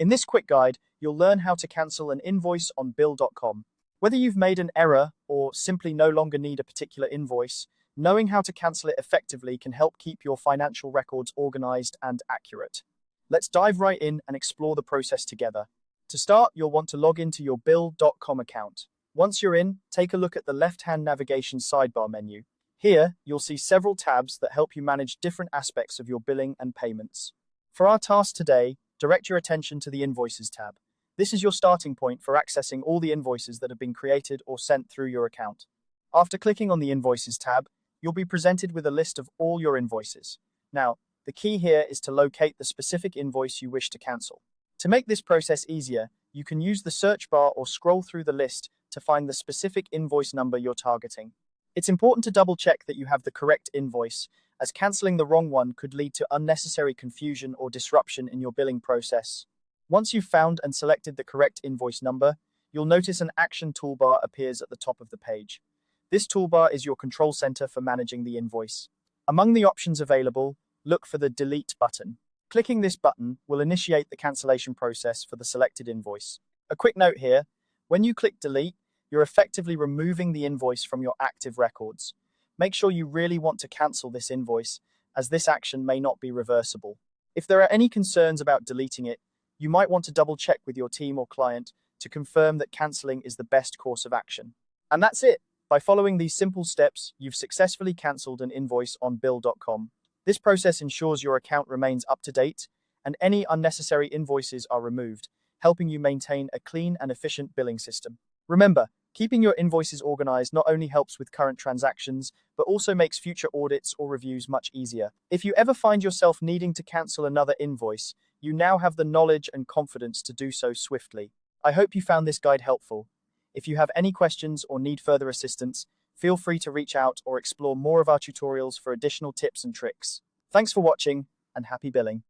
In this quick guide, you'll learn how to cancel an invoice on bill.com. Whether you've made an error or simply no longer need a particular invoice, knowing how to cancel it effectively can help keep your financial records organized and accurate. Let's dive right in and explore the process together. To start, you'll want to log into your bill.com account. Once you're in, take a look at the left-hand navigation sidebar menu. Here, you'll see several tabs that help you manage different aspects of your billing and payments. For our task today, direct your attention to the Invoices tab. This is your starting point for accessing all the invoices that have been created or sent through your account. After clicking on the Invoices tab, you'll be presented with a list of all your invoices. Now, the key here is to locate the specific invoice you wish to cancel. To make this process easier, you can use the search bar or scroll through the list to find the specific invoice number you're targeting. It's important to double-check that you have the correct invoice, as canceling the wrong one could lead to unnecessary confusion or disruption in your billing process. Once you've found and selected the correct invoice number, you'll notice an action toolbar appears at the top of the page. This toolbar is your control center for managing the invoice. Among the options available, look for the Delete button. Clicking this button will initiate the cancellation process for the selected invoice. A quick note here, when you click Delete, you're effectively removing the invoice from your active records. Make sure you really want to cancel this invoice, as this action may not be reversible. If there are any concerns about deleting it, you might want to double-check with your team or client to confirm that canceling is the best course of action. And that's it. By following these simple steps, you've successfully cancelled an invoice on bill.com. This process ensures your account remains up to date and any unnecessary invoices are removed, helping you maintain a clean and efficient billing system. Remember, keeping your invoices organized not only helps with current transactions, but also makes future audits or reviews much easier. If you ever find yourself needing to cancel another invoice, you now have the knowledge and confidence to do so swiftly. I hope you found this guide helpful. If you have any questions or need further assistance, feel free to reach out or explore more of our tutorials for additional tips and tricks. Thanks for watching, and happy billing.